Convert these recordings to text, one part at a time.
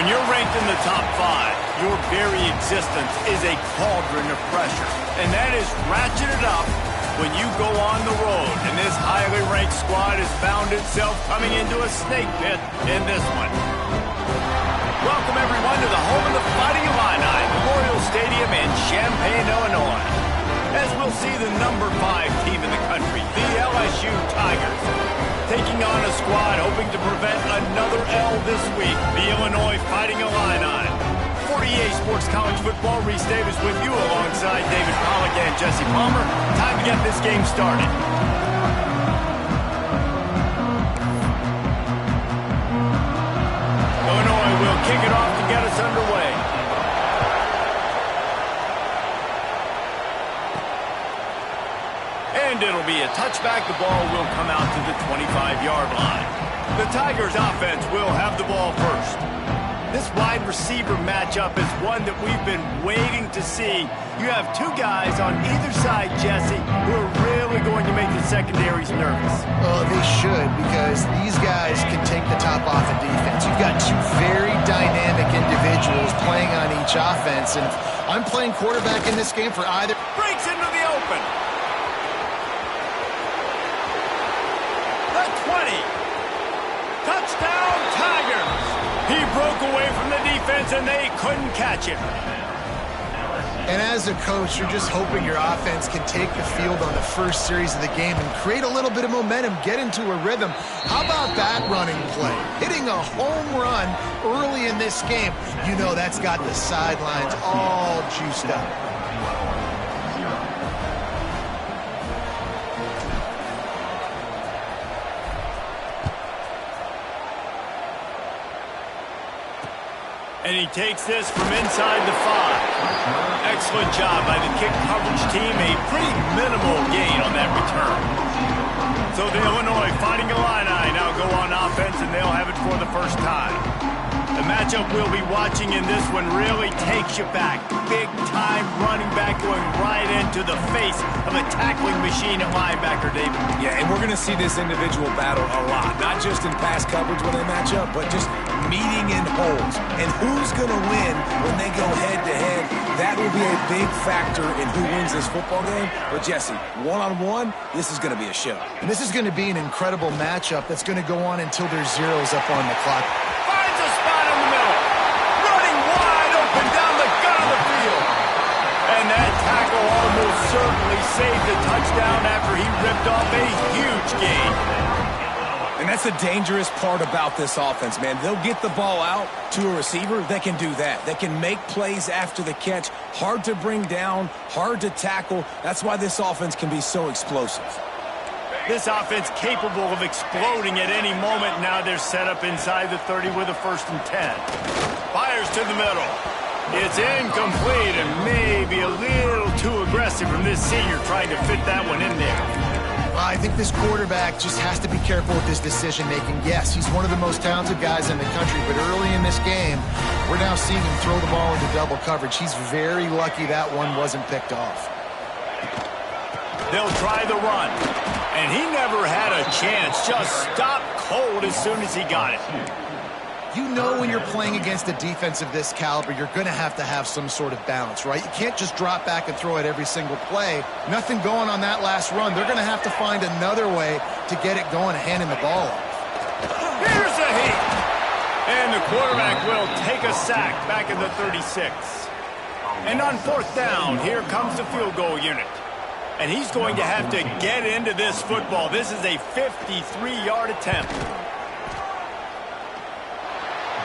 When you're ranked in the top 5, your very existence is a cauldron of pressure. And that is ratcheted up when you go on the road. And this highly ranked squad has found itself coming into a snake pit in this one. Welcome, everyone, to the home of the Fighting Illini, Memorial Stadium in Champaign, Illinois. As we'll see the number 5 team in the country, the LSU Tigers, taking on a squad hoping to prevent another L this week, the Illinois Fighting Illini. 48 Sports College Football, Reese Davis with you alongside David Pollack and Jesse Palmer. Time to get this game started. Illinois will kick it off to get us underway. And it'll be a touchback. The ball will come out to the 25-yard line. The Tigers offense will have the ball first. This wide receiver matchup is one that we've been waiting to see. You have 2 guys on either side, Jesse, who are really going to make the secondaries nervous. Oh, they should, because these guys can take the top off of defense. You've got 2 very dynamic individuals playing on each offense, and if I'm playing quarterback in this game for either... Breaks into the open. The 20. Touchdown, Tigers. He broke away from the defense, and they couldn't catch him. And as a coach, you're just hoping your offense can take the field on the first series of the game and create a little bit of momentum, get into a rhythm. How about that running play? Hitting a home run early in this game. You know that's got the sidelines all juiced up. And he takes this from inside the 5. Excellent job by the kick coverage team. A pretty minimal gain on that return. So the Illinois Fighting Illini now go on offense, and they'll have it for the first time. The matchup we'll be watching in this one really takes you back. Big-time running back going right into the face of a tackling machine at linebacker, David. Yeah, and we're going to see this individual battle a lot. Not just in pass coverage when they match up, but just meeting in holes. And who's going to win when they go head-to-head? That will be a big factor in who wins this football game. But, Jesse, one-on-one, this is going to be a show. And this is going to be an incredible matchup that's going to go on until there's zeros up on the clock. Finds a spot in the middle. Running wide open down the gut of the field. And that tackle almost certainly saved the touchdown after he ripped off a huge gain. And that's the dangerous part about this offense, man. They'll get the ball out to a receiver. They can do that. They can make plays after the catch. Hard to bring down, hard to tackle. That's why this offense can be so explosive. This offense capable of exploding at any moment. Now they're set up inside the 30 with a 1st and 10. Fires to the middle. It's incomplete and maybe a little too aggressive from this senior trying to fit that one in there. I think this quarterback just has to be careful with his decision-making. Yes, he's one of the most talented guys in the country, but early in this game, we're now seeing him throw the ball into double coverage. He's very lucky that one wasn't picked off. They'll try the run, and he never had a chance. Just stopped cold as soon as he got it. You know when you're playing against a defense of this caliber, you're going to have some sort of balance, right? You can't just drop back and throw it every single play. Nothing going on that last run. They're going to have to find another way to get it going and handing the ball off. Here's a heat. And the quarterback will take a sack back in the 36. And on 4th down, here comes the field goal unit. And he's going to have to get into this football. This is a 53-yard attempt.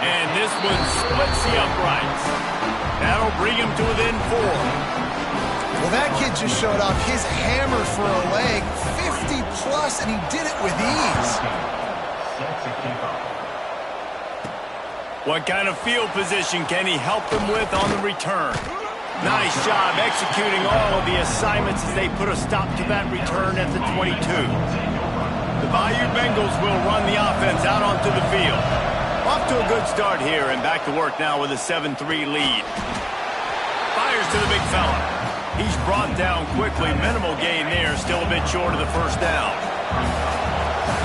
And this one splits the uprights. That'll bring him to within 4. Well, that kid just showed off his hammer for a leg, 50-plus, and he did it with ease. What kind of field position can he help them with on the return? Nice job executing all of the assignments as they put a stop to that return at the 22. The Bayou Bengals will run the offense out onto the field. Off to a good start here, and back to work now with a 7-3 lead. Fires to the big fella. He's brought down quickly. Minimal gain there, still a bit short of the 1st down.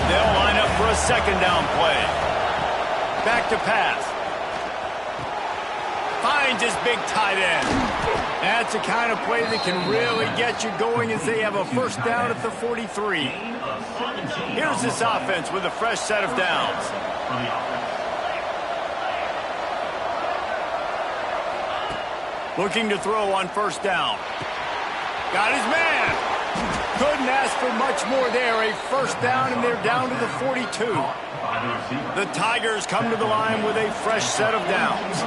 They'll line up for a 2nd down play. Back to pass. finds his big tight end. That's the kind of play that can really get you going as they have a first down at the 43. Here's this offense with a fresh set of downs. Looking to throw on first down. Got his man. Couldn't ask for much more there. A first down, and they're down to the 42. The Tigers come to the line with a fresh set of downs.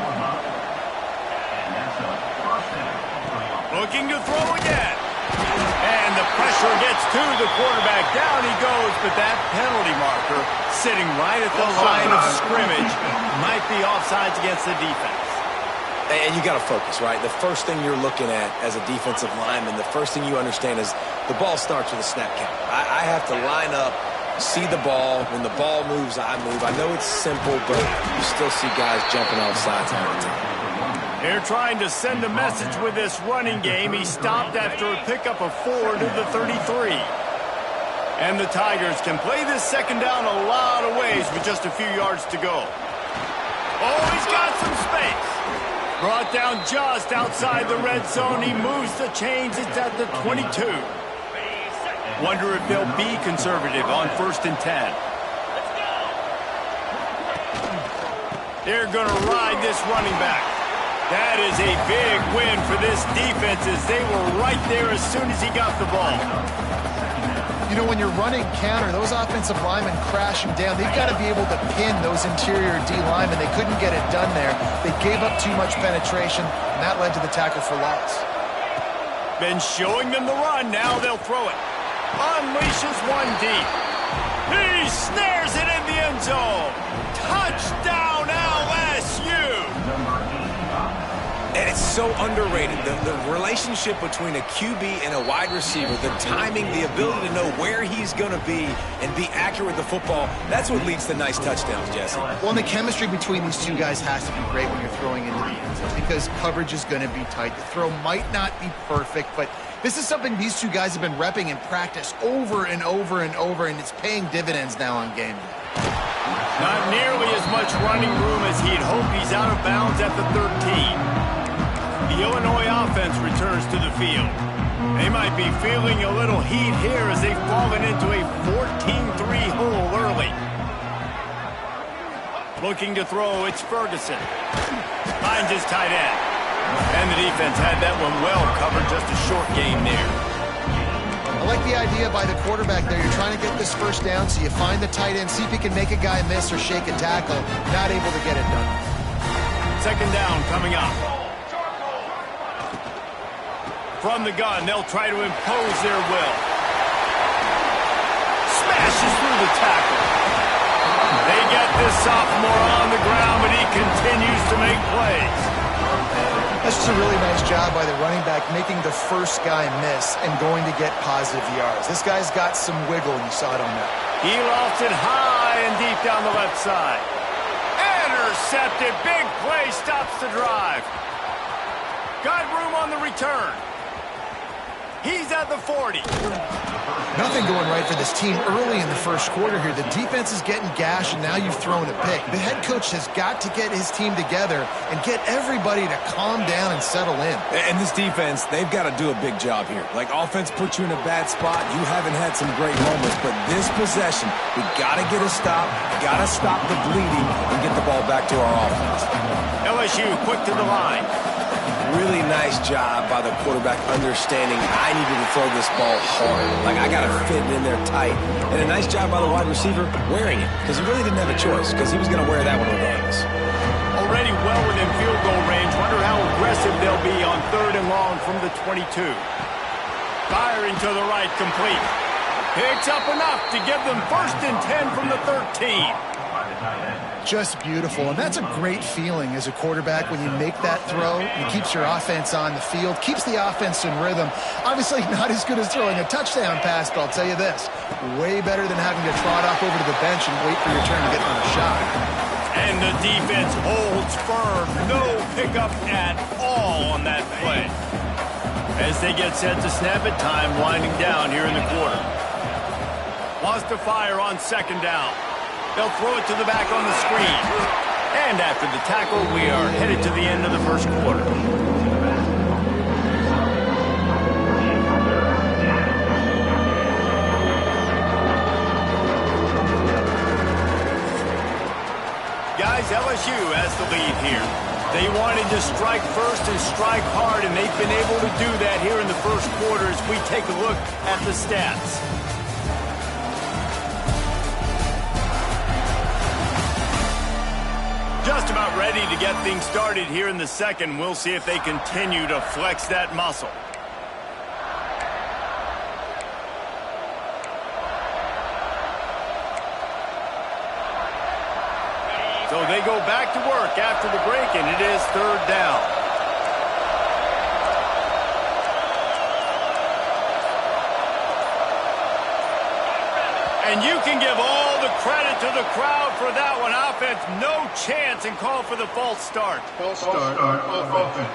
Looking to throw again. And the pressure gets to the quarterback. Down he goes, but that penalty marker sitting right at the line of scrimmage might be offsides against the defense. And you got to focus, right? The first thing you're looking at as a defensive lineman, the first thing you understand is the ball starts with a snap count. I have to line up, see the ball. When the ball moves, I move. I know it's simple, but you still see guys jumping off sides all the time. They're trying to send a message with this running game. He stopped after a pickup of 4 to the 33. And the Tigers can play this second down a lot of ways with just a few yards to go. Oh, he's got some space. Brought down just outside the red zone. He moves the chains. It's at the 22. Wonder if they'll be conservative on 1st and 10. They're going to ride this running back. That is a big win for this defense as they were right there as soon as he got the ball. You know, when you're running counter, those offensive linemen crashing down, they've got to be able to pin those interior D linemen. They couldn't get it done there. They gave up too much penetration, and that led to the tackle for loss. Been showing them the run. Now they'll throw it. Unleashes one deep. He snares it in the end zone. Touchdown, LSU. And it's so underrated. The relationship between a QB and a wide receiver, the timing, the ability to know where he's going to be and be accurate with the football, that's what leads to nice touchdowns, Jesse. Well, and the chemistry between these two guys has to be great when you're throwing into the end zone because coverage is going to be tight. The throw might not be perfect, but this is something these two guys have been repping in practice over and over and over, and it's paying dividends now on game day. Not nearly as much running room as he'd hoped. He's out of bounds at the 13. The Illinois offense returns to the field. They might be feeling a little heat here as they've fallen into a 14-3 hole early. Looking to throw, it's Ferguson. Finds his tight end. And the defense had that one well covered, just a short game there. I like the idea by the quarterback there. You're trying to get this first down, so you find the tight end, see if he can make a guy miss or shake a tackle. Not able to get it done. Second down coming up. From the gun, they'll try to impose their will. Smashes through the tackle. They get this sophomore on the ground, but he continues to make plays. That's just a really nice job by the running back, making the first guy miss and going to get positive yards. This guy's got some wiggle, and you saw it on that. He lofted high and deep down the left side. Intercepted. Big play stops the drive. Got room on the return. He's at the 40. Nothing going right for this team early in the first quarter here. The defense is getting gashed, and now you've thrown a pick. The head coach has got to get his team together and get everybody to calm down and settle in. And this defense, they've got to do a big job here. Like, offense puts you in a bad spot. You haven't had some great moments, but this possession, we got to get a stop, got to stop the bleeding, and get the ball back to our offense. LSU quick to the line. Really nice job by the quarterback understanding I needed to throw this ball hard. Like, I got to fit it in there tight. And a nice job by the wide receiver wearing it because he really didn't have a choice because he was going to wear that one regardless. Already well within field goal range. Wonder how aggressive they'll be on 3rd and long from the 22. Firing to the right, complete. Picks up enough to give them 1st and 10 from the 13. Just beautiful, and that's a great feeling as a quarterback when you make that throw. It keeps your offense on the field, keeps the offense in rhythm. Obviously not as good as throwing a touchdown pass, but I'll tell you this, way better than having to trot off over to the bench and wait for your turn to get another shot. And the defense holds firm. No pickup at all on that play. As they get set to snap it, time winding down here in the quarter. Wants to fire on 2nd down. They'll throw it to the back on the screen. And after the tackle, we are headed to the end of the first quarter. Guys, LSU has the lead here. They wanted to strike first and strike hard, and they've been able to do that here in the first quarter as we take a look at the stats. Just about ready to get things started here in the second. We'll see if they continue to flex that muscle. So they go back to work after the break, and it is third down. And you can give all the credit to the crowd for that one. Offense, no chance, and call for the false start. False start, offense.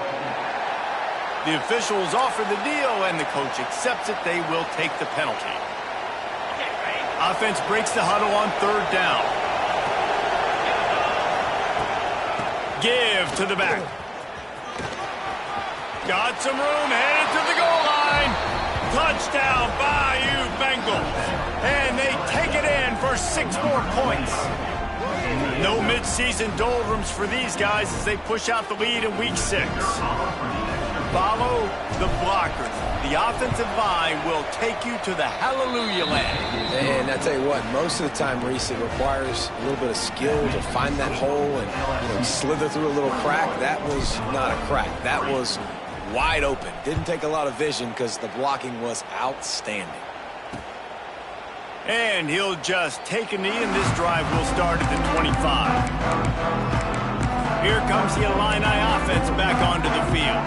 The officials offer the deal, and the coach accepts it. They will take the penalty. Offense breaks the huddle on third down. Give to the back. Got some room, headed to the goal line. Touchdown, Bayou Bengals. And they take it in for 6 more points. No midseason doldrums for these guys as they push out the lead in week 6. Follow the blockers. The offensive line will take you to the hallelujah land. And I tell you what, most of the time, Reese, it requires a little bit of skill to find that hole and slither through a little crack. That was not a crack. That was wide open. Didn't take a lot of vision because the blocking was outstanding. And he'll just take a knee, and this drive will start at the 25. Here comes the Illini offense back onto the field.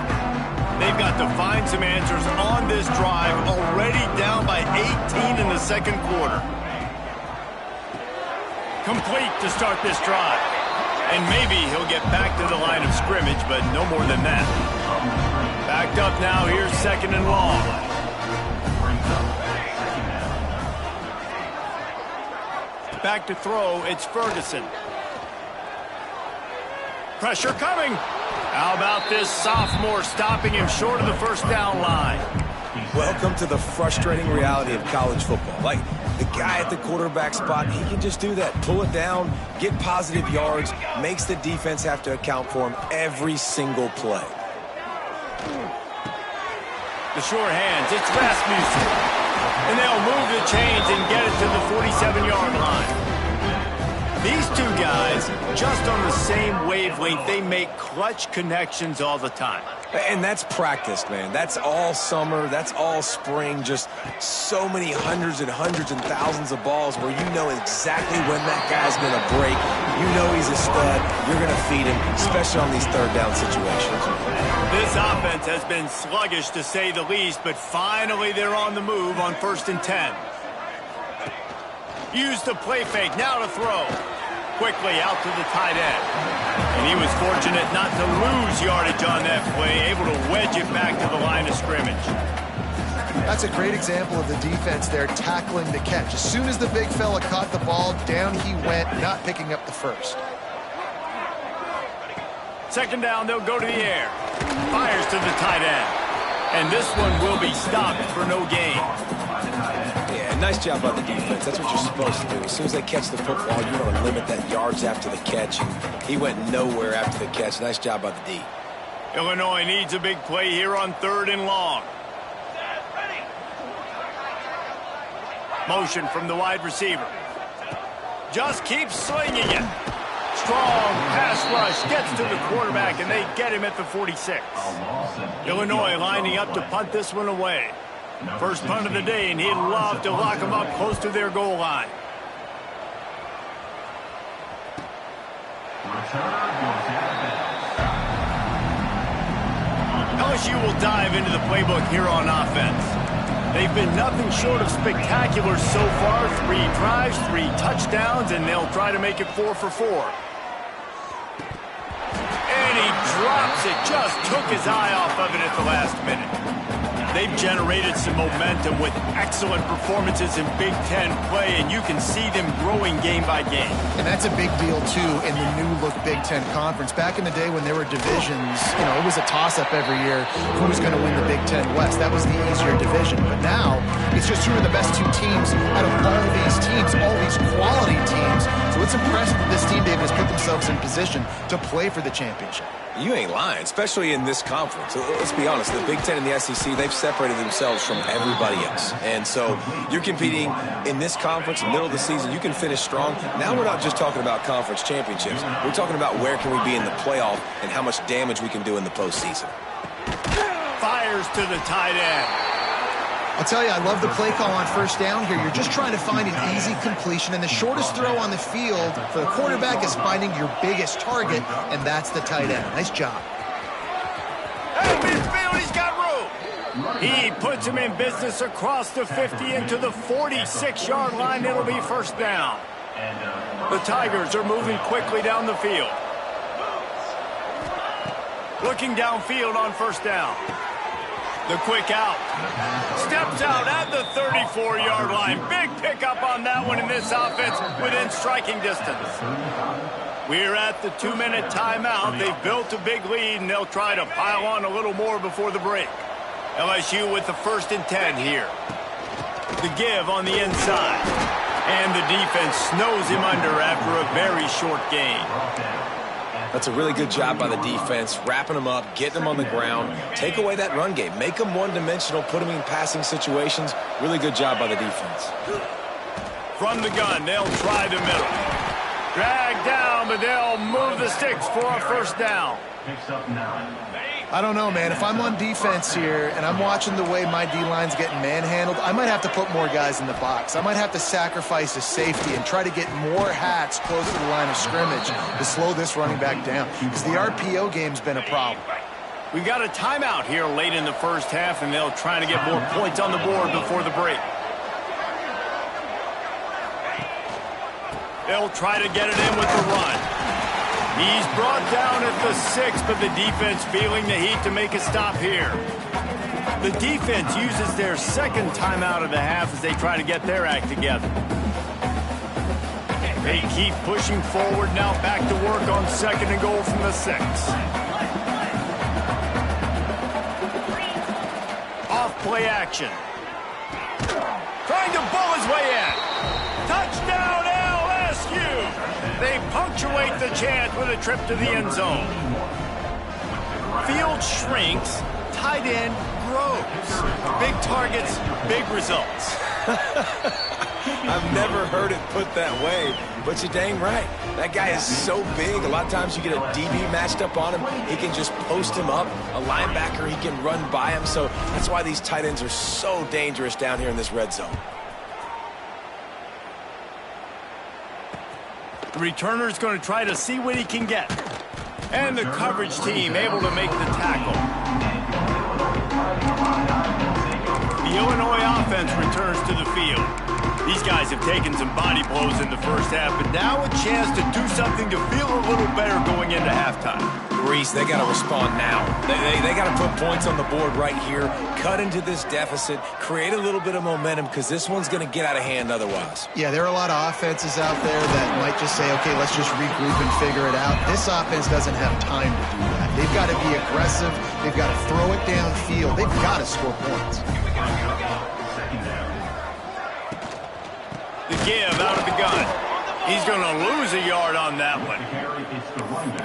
They've got to find some answers on this drive, already down by 18 in the second quarter. Complete to start this drive. And maybe he'll get back to the line of scrimmage, but no more than that. Backed up now, here's second and long. Back to throw, it's Ferguson. Pressure coming. How about this sophomore stopping him short of the first down line? Welcome to the frustrating reality of college football. Like, the guy at the quarterback spot, he can just do that. Pull it down, get positive yards, makes the defense have to account for him every single play. The sure hands, it's Rasmussen. And they'll move the chains and get it to the 47-yard line. These two guys, just on the same wavelength, they make clutch connections all the time. And that's practiced, man. That's all summer. That's all spring. Just so many hundreds and thousands of balls where you know exactly when that guy's going to break. You know he's a stud. You're going to feed him, especially on these third down situations. This offense has been sluggish, to say the least, but finally they're on the move on 1st and 10. Use the play fake, now to throw. Quickly out to the tight end. And he was fortunate not to lose yardage on that play, able to wedge it back to the line of scrimmage. That's a great example of the defense there tackling the catch. As soon as the big fella caught the ball, down he went, not picking up the first. Second down, they'll go to the air. Fires to the tight end. And this one will be stopped for no gain. Yeah, nice job by the defense. That's what you're supposed to do. As soon as they catch the football, you want to limit that yards after the catch. And he went nowhere after the catch. Nice job by the D. Illinois needs a big play here on 3rd and long. Motion from the wide receiver. Just keeps slinging it. Strong pass rush gets to the quarterback, and they get him at the 46. Illinois lining up to punt this one away. First punt of the day, and he'd love to lock them up close to their goal line. LSU will dive into the playbook here on offense. They've been nothing short of spectacular so far. 3 drives, 3 touchdowns, and they'll try to make it 4 for 4. And he drops it, just took his eye off of it at the last minute. They've generated some momentum with excellent performances in Big Ten play, and you can see them growing game by game. And that's a big deal, too, in the new-look Big Ten Conference. Back in the day when there were divisions, it was a toss-up every year who was going to win the Big Ten West. That was the easier division. But now, it's just who are the best two teams out of all these teams, all these quality teams. So it's impressive that this team, David, has put themselves in position to play for the championship. You ain't lying, especially in this conference. Let's be honest, the Big Ten and the SEC, they've separated themselves from everybody else. And so you're competing in this conference, middle of the season, you can finish strong. Now we're not just talking about conference championships. We're talking about where can we be in the playoff and how much damage we can do in the postseason. Fires to the tight end. I'll tell you, I love the play call on first down here. You're just trying to find an easy completion, and the shortest throw on the field for the quarterback is finding your biggest target, and that's the tight end. Nice job. Hey, midfield, he's got room. He puts him in business across the 50 into the 46-yard line. It'll be first down. The Tigers are moving quickly down the field. Looking downfield on first down. The quick out. Steps out at the 34-yard line. Big pickup on that one in this offense within striking distance. We're at the 2-minute timeout. They've built a big lead, and they'll try to pile on a little more before the break. LSU with the 1st and 10 here. The give on the inside. And the defense snows him under after a very short gain. That's a really good job by the defense, wrapping them up, getting them on the ground, take away that run game, make them one-dimensional, put them in passing situations. Really good job by the defense. From the gun, they'll try the middle. Drag down, but they'll move the sticks for a first down. I don't know, man. If I'm on defense here and I'm watching the way my D-line's getting manhandled, I might have to put more guys in the box. I might have to sacrifice a safety and try to get more hats close to the line of scrimmage to slow this running back down, because the RPO game's been a problem. We've got a timeout here late in the first half, and they'll try to get more points on the board before the break. They'll try to get it in with the run. He's brought down at the 6, but the defense feeling the heat to make a stop here. The defense uses their second timeout of the half as they try to get their act together. They keep pushing forward now, back to work on 2nd and goal from the 6. Off play action. Trying to bull his way in. Touchdown LSU! They punctuate the chance with a trip to the end zone. Field shrinks, tight end grows. Big targets, big results. I've never heard it put that way, but you're dang right. That guy is so big. A lot of times you get a DB matched up on him. He can just post him up. A linebacker, he can run by him. So that's why these tight ends are so dangerous down here in this red zone. The returner's going to try to see what he can get. And the coverage team able to make the tackle. The Illinois offense returns to the field. These guys have taken some body blows in the first half, but now a chance to do something to feel a little better going into halftime. Reese, they got to respond now. They got to put points on the board right here, cut into this deficit, create a little bit of momentum, because this one's going to get out of hand otherwise. Yeah, there are a lot of offenses out there that might just say, okay, let's just regroup and figure it out. This offense doesn't have time to do that. They've got to be aggressive. They've got to throw it downfield. They've got to score points. The give out of the gun. He's going to lose a yard on that one.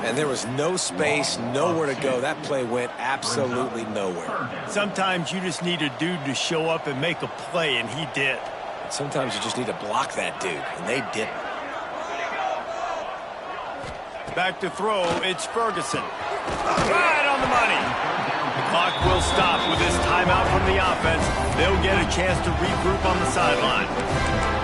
And there was no space, nowhere to go. That play went absolutely nowhere. Sometimes you just need a dude to show up and make a play, and he did. Sometimes you just need to block that dude, and they didn't. Back to throw, it's Ferguson. Right on the money. The clock will stop with this timeout from the offense. They'll get a chance to regroup on the sideline.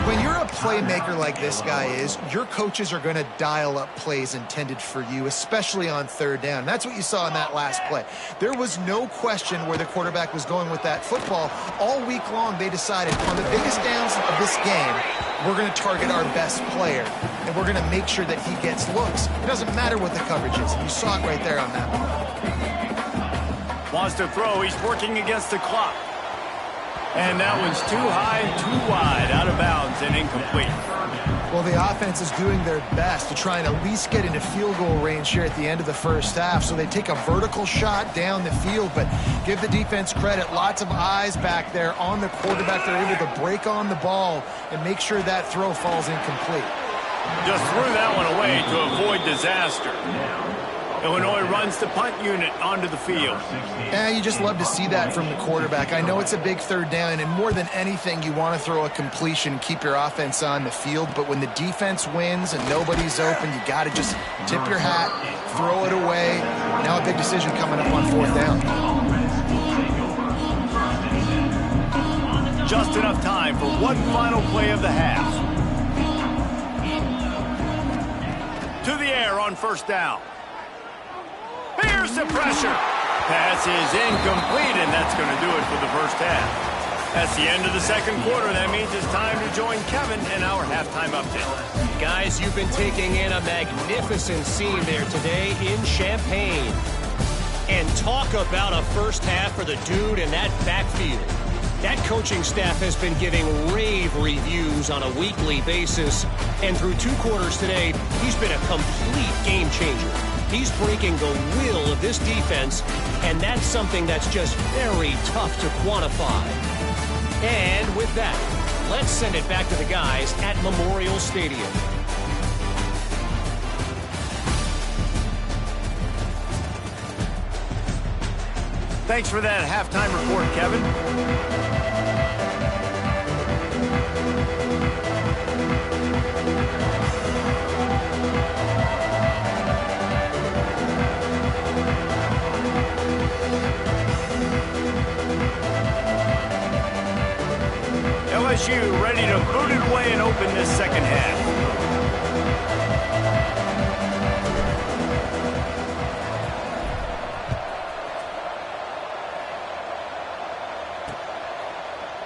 When you're a playmaker like this guy is, your coaches are going to dial up plays intended for you, especially on 3rd down. That's what you saw in that last play. There was no question where the quarterback was going with that football. All week long, they decided on the biggest downs of this game, we're going to target our best player. and we're going to make sure that he gets looks. It doesn't matter what the coverage is. You saw it right there on that one. Wants to throw. He's working against the clock. And that one's too high, too wide, out of bounds, and incomplete. Well, the offense is doing their best to try and at least get into field goal range here at the end of the first half. So they take a vertical shot down the field, but give the defense credit. Lots of eyes back there on the quarterback. They're able to break on the ball and make sure that throw falls incomplete. Just threw that one away to avoid disaster. Illinois runs the punt unit onto the field. Yeah, you just love to see that from the quarterback. I know it's a big third down, and more than anything, you want to throw a completion, keep your offense on the field. But when the defense wins and nobody's open, you got to just tip your hat, throw it away. Now a big decision coming up on fourth down. Just enough time for one final play of the half. To the air on first down. Here's the pressure. Pass is incomplete, and that's going to do it for the first half. That's the end of the second quarter. That means it's time to join Kevin in our halftime update. Guys, you've been taking in a magnificent scene there today in Champaign. And talk about a first half for the dude in that backfield. That coaching staff has been giving rave reviews on a weekly basis. And through 2 quarters today, he's been a complete game changer. He's breaking the will of this defense, and that's something that's just very tough to quantify. And with that, let's send it back to the guys at Memorial Stadium. Thanks for that halftime report, Kevin. LSU ready to boot it away and open this second half.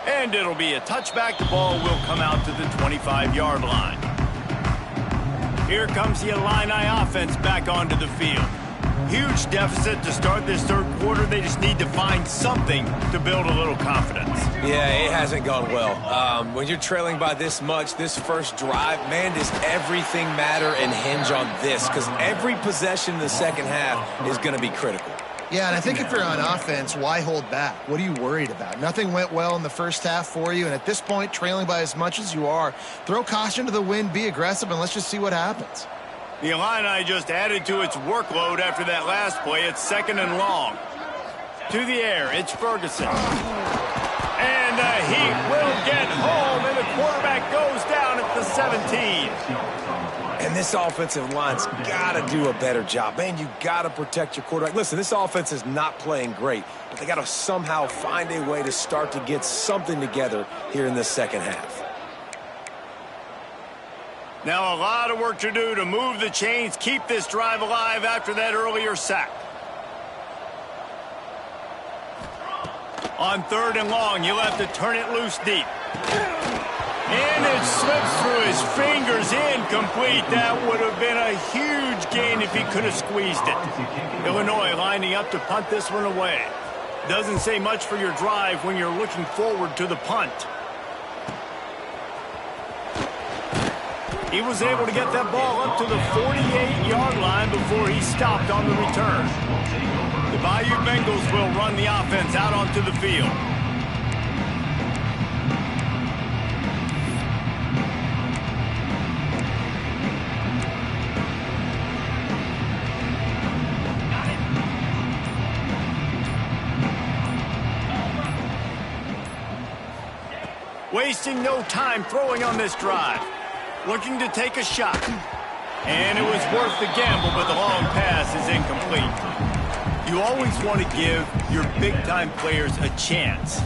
And it'll be a touchback. The ball will come out to the 25-yard line. Here comes the Illini offense back onto the field. Huge deficit to start this third quarter. They just need to find something to build a little confidence. Yeah, it hasn't gone well. When you're trailing by this much, this first drive, man, does everything matter and hinge on this? Because every possession in the second half is going to be critical. Yeah, and I think if you're on offense, why hold back? What are you worried about? Nothing went well in the first half for you, and at this point, trailing by as much as you are, throw caution to the wind, be aggressive, and let's just see what happens. The Illini just added to its workload after that last play. It's second and long. To the air, it's Ferguson. And he will get home, and the quarterback goes down at the 17. And this offensive line's got to do a better job. Man, you got to protect your quarterback. Listen, this offense is not playing great, but they got to somehow find a way to start to get something together here in the second half. Now a lot of work to do to move the chains, keep this drive alive after that earlier sack. On third and long, you'll have to turn it loose deep. And it slips through his fingers, incomplete. That would have been a huge gain if he could have squeezed it. Illinois lining up to punt this one away. Doesn't say much for your drive when you're looking forward to the punt. He was able to get that ball up to the 48-yard line before he stopped on the return. The Bayou Bengals will run the offense out onto the field. Wasting no time throwing on this drive. Looking to take a shot. And it was worth the gamble, but the long pass is incomplete. You always want to give your big-time players a chance.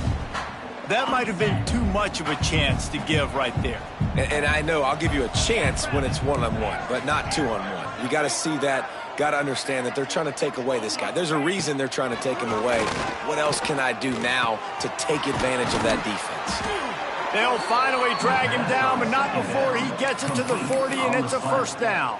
That might have been too much of a chance to give right there. And I know I'll give you a chance when it's one-on-one, but not two-on-one. You got to see that, got to understand that they're trying to take away this guy. There's a reason they're trying to take him away. What else can I do now to take advantage of that defense? They'll finally drag him down, but not before he gets it to the 40, and it's a first down.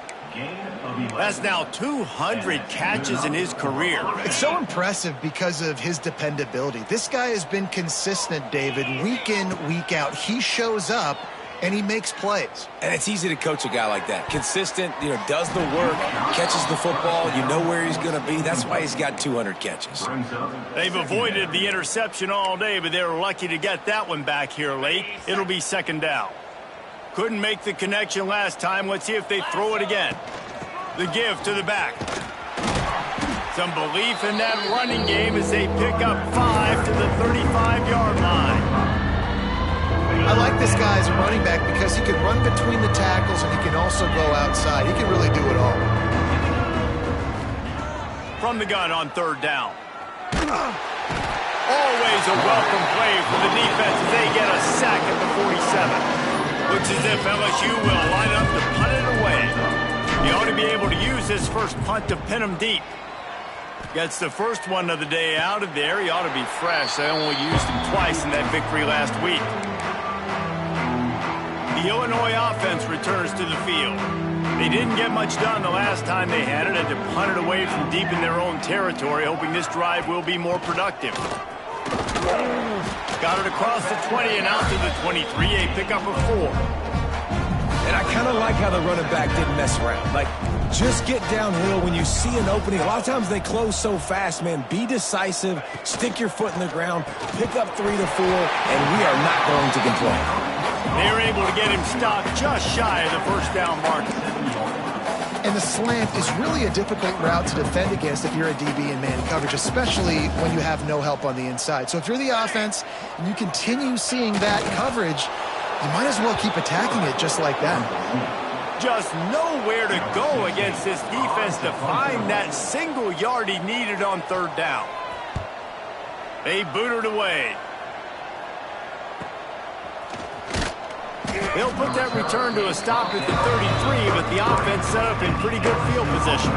That's now 200 catches in his career. It's so impressive because of his dependability. This guy has been consistent, David, week in, week out. He shows up, and he makes plays. And it's easy to coach a guy like that. Consistent, does the work, catches the football, you know where he's going to be. That's why he's got 200 catches. They've avoided the interception all day, but they were lucky to get that one back here late. It'll be second down. Couldn't make the connection last time. Let's see if they throw it again. The give to the back. Some belief in that running game as they pick up 5 to the 35-yard line. I like this guy as a running back because he can run between the tackles and he can also go outside. He can really do it all. From the gun on third down. Always a welcome play for the defense as they get a sack at the 47. Looks as if LSU will line up to punt it away. He ought to be able to use his first punt to pin him deep. Gets the first one of the day out of there. He ought to be fresh. They only used him twice in that victory last week. The Illinois offense returns to the field. They didn't get much done the last time they had it. Had to punt it away from deep in their own territory, hoping this drive will be more productive. Got it across the 20 and out to the 23, a pickup of 4. And I kind of like how the running back didn't mess around. Like, just get downhill when you see an opening. A lot of times they close so fast, man. Be decisive, stick your foot in the ground, pick up 3 to 4, and we are not going to complain. They were able to get him stopped just shy of the first down marker. And the slant is really a difficult route to defend against if you're a DB in man coverage, especially when you have no help on the inside. So if you're the offense and you continue seeing that coverage, you might as well keep attacking it just like that. Just nowhere to go against this defense to find that single yard he needed on third down. They boot it away. They'll put that return to a stop at the 33, but the offense set up in pretty good field position.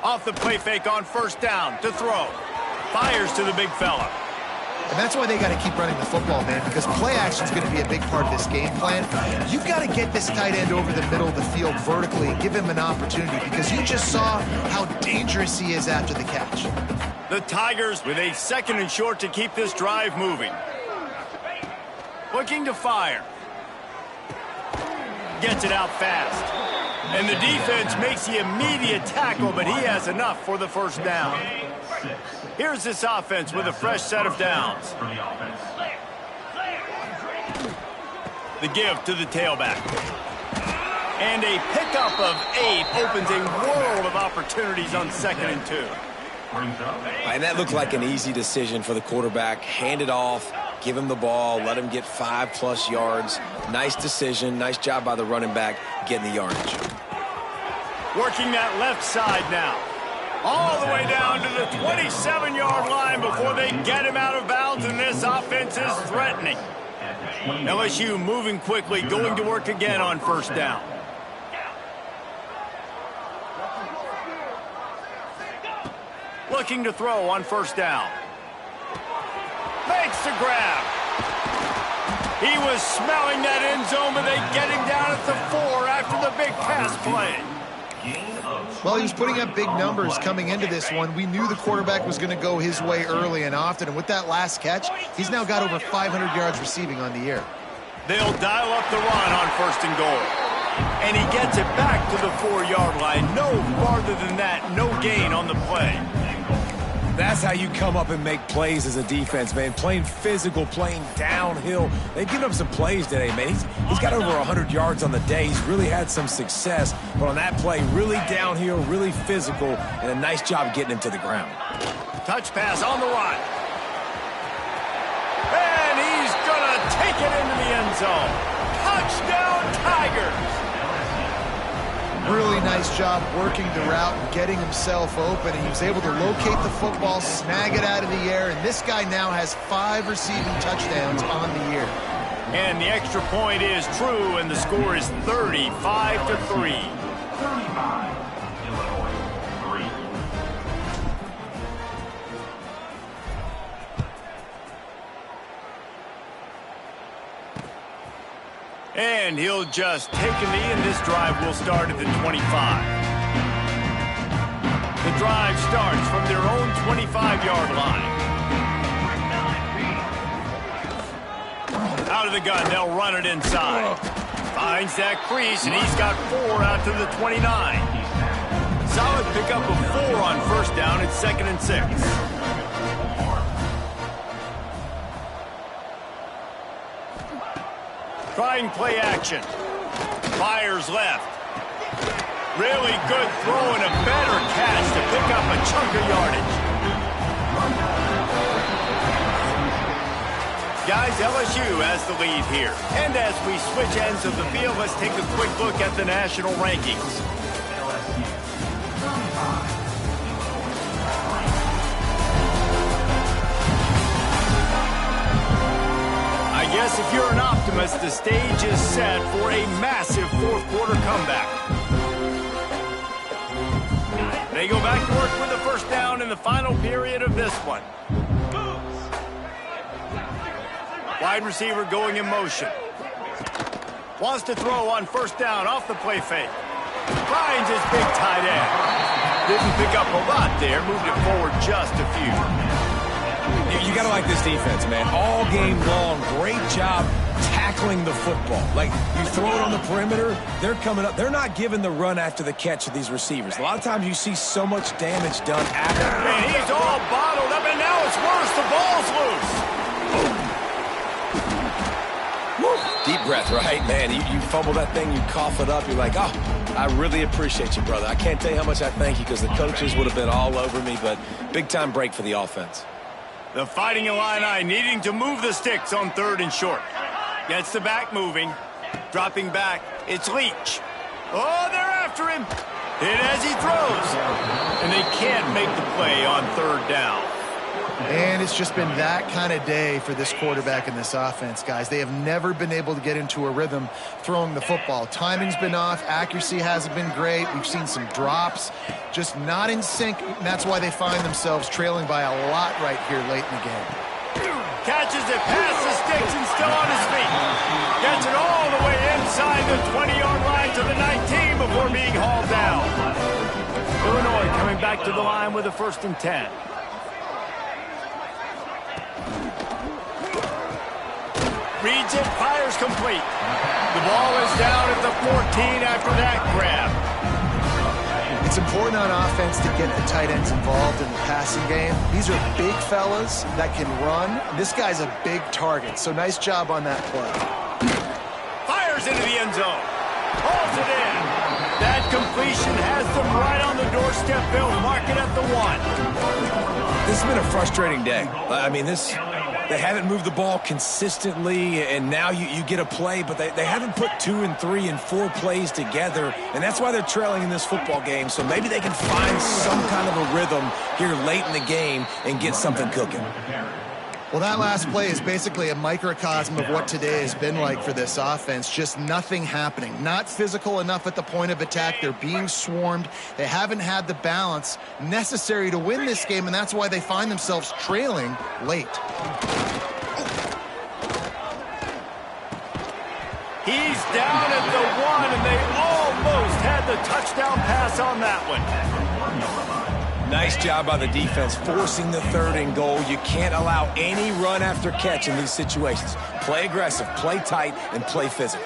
Off the play fake on first down to throw. Fires to the big fella. And that's why they got to keep running the football, man, because play action is going to be a big part of this game plan. You've got to get this tight end over the middle of the field vertically and give him an opportunity because you just saw how dangerous he is after the catch. The Tigers with a second and short to keep this drive moving. Looking to fire. Gets it out fast. And the defense makes the immediate tackle, but he has enough for the first down. Here's this offense with a fresh set of downs. The give to the tailback. And a pickup of 8 opens a world of opportunities on 2nd and 2. And that looked like an easy decision for the quarterback. Hand it off, give him the ball, let him get 5+ yards. Nice decision, nice job by the running back getting the yardage. Working that left side now. All the way down to the 27-yard line before they get him out of bounds, and this offense is threatening. LSU moving quickly, going to work again on first down. Looking to throw on first down. Makes the grab. He was smelling that end zone, but they get him down at the 4 after the big pass play. Well, he was putting up big numbers coming into this one. We knew the quarterback was going to go his way early and often, and with that last catch, he's now got over 500 yards receiving on the year. They'll dial up the run on first and goal. And he gets it back to the 4-yard line. No farther than that, no gain on the play. That's how you come up and make plays as a defense, man. Playing physical, playing downhill. They've given up some plays today, man. He's got over 100 yards on the day. He's really had some success. But on that play, really downhill, really physical, and a nice job getting him to the ground. Touch pass on the run. And he's going to take it into the end zone. Touchdown, Tigers. Really nice job working the route and getting himself open. And he was able to locate the football, snag it out of the air, and this guy now has 5 receiving touchdowns on the year. And the extra point is true, and the score is 35-3. And he'll just take a knee, and this drive will start at the 25. The drive starts from their own 25-yard line. Out of the gun, they'll run it inside. Finds that crease, and he's got 4 out to the 29. Solid pickup of 4 on first down. It's 2nd and 6. Trying play action. Fires left. Really good throw and a better catch to pick up a chunk of yardage. Guys, LSU has the lead here. And as we switch ends of the field, let's take a quick look at the national rankings. I guess if you're an optimist, the stage is set for a massive fourth-quarter comeback. They go back to work with the first down in the final period of this one. Wide receiver going in motion. Wants to throw on first down off the play fake. Finds his big tight end. Didn't pick up a lot there. Moved it forward just a few. You got to like this defense, man. All game long, great job tackling the football. Like, you throw it on the perimeter, they're coming up. They're not giving the run after the catch of these receivers. A lot of times you see so much damage done after. And he's all bottled up, and now it's worse. The ball's loose. Deep breath, right, man? You fumble that thing, you cough it up, you're like, oh, I really appreciate you, brother. I can't tell you how much I thank you because the coaches would have been all over me, but big-time break for the offense. The Fighting Illini needing to move the sticks on 3rd and short. Gets the back moving. Dropping back, it's Leach. Oh, they're after him. Hit as he throws. And they can't make the play on 3rd down. And it's just been that kind of day for this quarterback and this offense, guys. They have never been able to get into a rhythm throwing the football. Timing's been off. Accuracy hasn't been great. We've seen some drops. Just not in sync. And that's why they find themselves trailing by a lot right here late in the game. Catches it past the sticks and still on his feet. Gets it all the way inside the 20-yard line to the 19 before being hauled down. Illinois coming back to the line with a 1st and 10. Reads it, fires complete. The ball is down at the 14 after that grab. It's important on offense to get the tight ends involved in the passing game. These are big fellas that can run. This guy's a big target, so nice job on that play. Fires into the end zone. Hauls it in. That completion has them right on the doorstep. They'll mark it at the 1. This has been a frustrating day. I mean, they haven't moved the ball consistently, and now you get a play, but they haven't put 2 and 3 and 4 plays together, and that's why they're trailing in this football game. So maybe they can find some kind of a rhythm here late in the game and get something cooking. Well, that last play is basically a microcosm of what today has been like for this offense. Just nothing happening. Not physical enough at the point of attack. They're being swarmed. They haven't had the balance necessary to win this game, and that's why they find themselves trailing late. He's down at the 1, and they almost had the touchdown pass on that one. Nice job by the defense forcing the 3rd and goal. You can't allow any run after catch in these situations. Play aggressive, play tight, and play physical.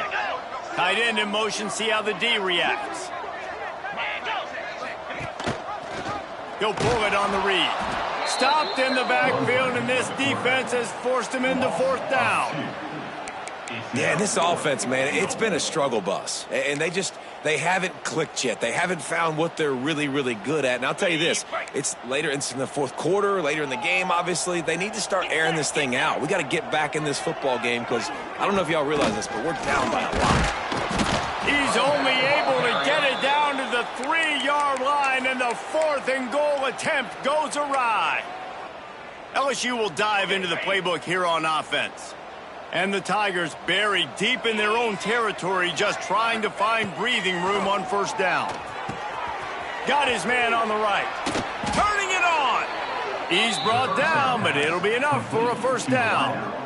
Tight end in motion, see how the D reacts. He'll pull it on the read. Stopped in the backfield, and this defense has forced him into 4th down. Yeah, this offense, man, it's been a struggle bus. And they haven't clicked yet. They haven't found what they're really, really good at. And I'll tell you this, it's in the 4th quarter, later in the game, obviously. They need to start airing this thing out. We got to get back in this football game because I don't know if y'all realize this, but we're down by a lot. He's only able to get it down to the 3-yard line, and the 4th and goal attempt goes awry. LSU will dive into the playbook here on offense. And the Tigers buried deep in their own territory, just trying to find breathing room on first down. Got his man on the right. Turning it on. He's brought down, but it'll be enough for a first down.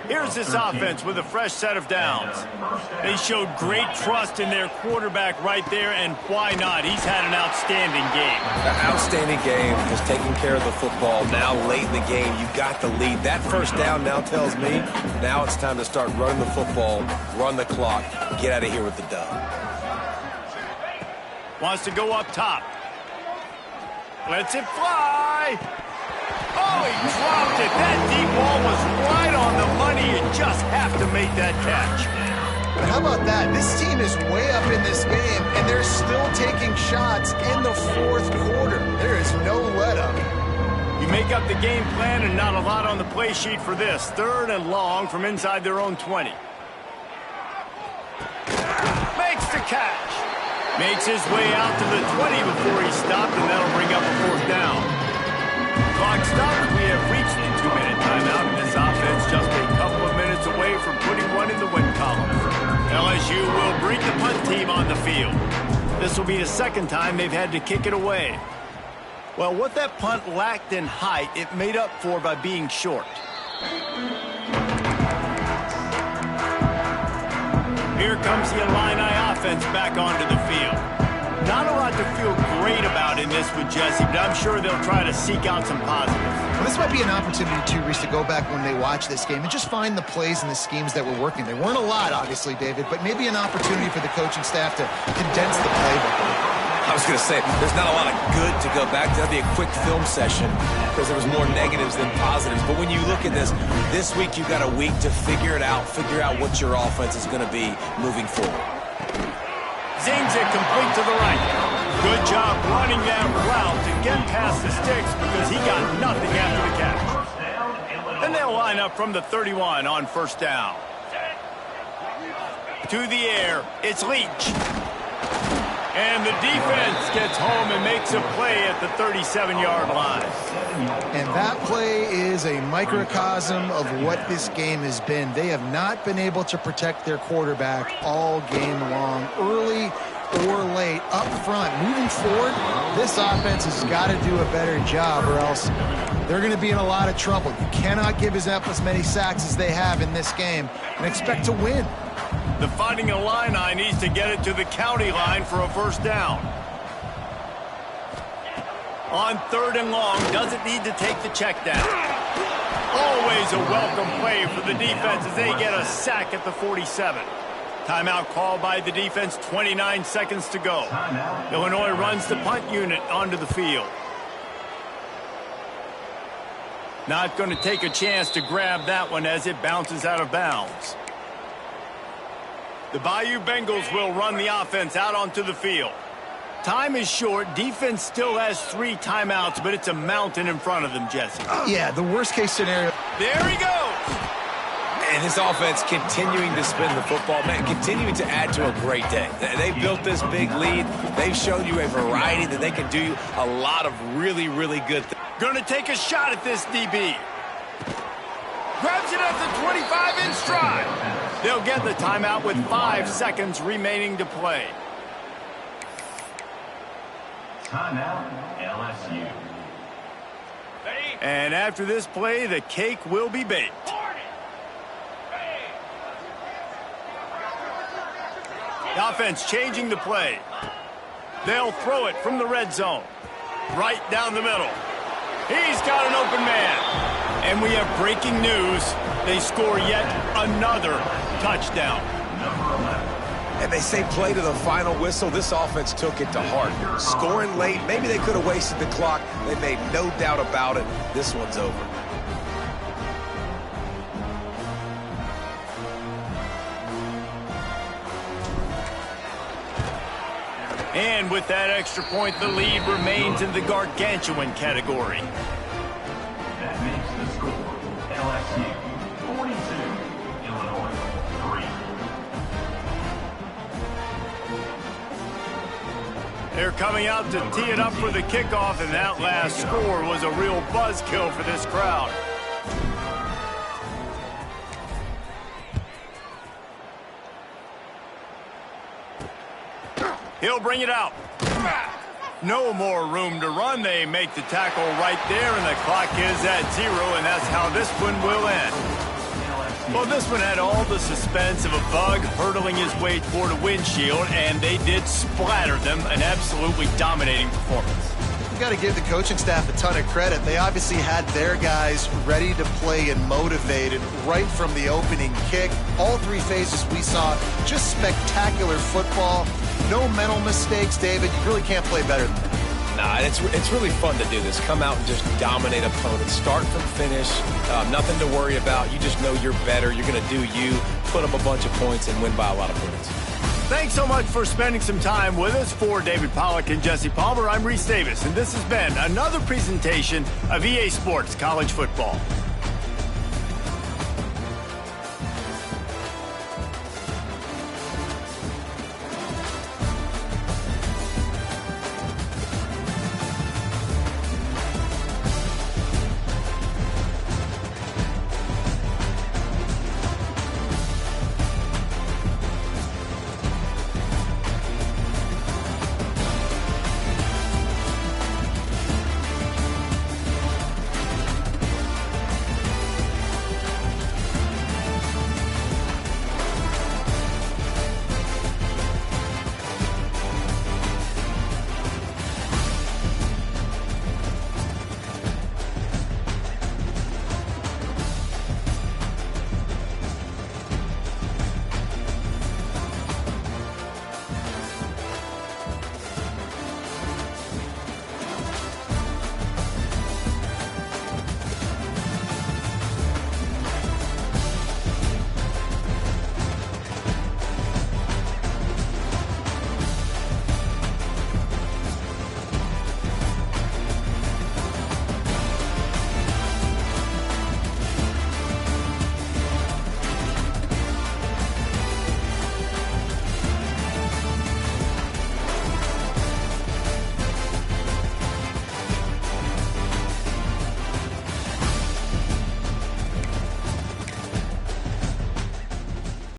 Here's this offense with a fresh set of downs. They showed great trust in their quarterback right there, and why not? He's had an outstanding game. An outstanding game, just taking care of the football. Now late in the game, you got the lead. That first down now tells me now it's time to start running the football, run the clock, get out of here with the dub. Wants to go up top. Lets it fly. Oh, he dropped it. That deep ball was right on the money. You just have to make that catch. But how about that? This team is way up in this game, and they're still taking shots in the 4th quarter. There is no let-up. You make up the game plan and not a lot on the play sheet for this. 3rd and long from inside their own 20. Makes the catch. Makes his way out to the 20 before he stopped, and that'll bring up a 4th down. Clock stopped. We have reached the 2-minute timeout, and this offense just a couple of minutes away from putting one in the win column. LSU will bring the punt team on the field. This will be the 2nd time they've had to kick it away. Well, what that punt lacked in height, it made up for by being short. Here comes the Illini offense back onto the field. Not a lot to feel great about in this with Jesse, but I'm sure they'll try to seek out some positives. Well, this might be an opportunity, too, Reese, to go back when they watch this game and just find the plays and the schemes that were working. There weren't a lot, obviously, David, but maybe an opportunity for the coaching staff to condense the playbook. I was going to say, there's not a lot of good to go back to. That'd be a quick film session because there was more negatives than positives. But when you look at this week you got a week to figure it out, figure out what your offense is going to be moving forward. Zings it complete to the right. Good job running that route to get past the sticks because he got nothing after the catch. And they'll line up from the 31 on first down. To the air, it's Leach. And the defense gets home and makes a play at the 37-yard line. And that play is a microcosm of what this game has been. They have not been able to protect their quarterback all game long, early or late, up front. Moving forward, this offense has got to do a better job or else they're going to be in a lot of trouble. You cannot give up as many sacks as they have in this game and expect to win. The Fighting Illini needs to get it to the county line for a first down. On 3rd and long, doesn't need to take the check down. Always a welcome play for the defense as they get a sack at the 47. Timeout called by the defense, 29 seconds to go. Illinois runs the punt unit onto the field. Not going to take a chance to grab that one as it bounces out of bounds. The Bayou Bengals will run the offense out onto the field. Time is short. Defense still has 3 timeouts, but it's a mountain in front of them, Jesse. Yeah, the worst-case scenario. There he goes. And this offense continuing to spin the football, man, continuing to add to a great day. They built this big lead. They've shown you a variety that they can do a lot of really, really good things. Going to take a shot at this DB. Grabs it at the 25 in stride. They'll get the timeout with 5 seconds remaining to play. Timeout, LSU. And after this play, the cake will be baked. The offense changing the play. They'll throw it from the red zone. Right down the middle. He's got an open man. And we have breaking news. They score yet another touchdown. And they say play to the final whistle. This offense took it to heart. Scoring late, maybe they could have wasted the clock. They made no doubt about it. This one's over. And with that extra point, the lead remains in the gargantuan category. That makes the score LSU 42, Illinois 3. coming out to tee it up for the kickoff, and that last score was a real buzzkill for this crowd. He'll bring it out. No more room to run. They make the tackle right there, and the clock is at 0, and that's how this one will end. Well, this one had all the suspense of a bug hurtling his way toward a windshield, and they did splatter them. An absolutely dominating performance. You got to give the coaching staff a ton of credit. They obviously had their guys ready to play and motivated right from the opening kick. All three phases we saw, just spectacular football. No mental mistakes, David. You really can't play better than that. Nah, it's really fun to do this. Come out and just dominate opponents. Start from finish. Nothing to worry about. You just know you're better. You're going to do you, put up a bunch of points, and win by a lot of points. Thanks so much for spending some time with us. For David Pollack and Jesse Palmer, I'm Reese Davis, and this has been another presentation of EA Sports College Football.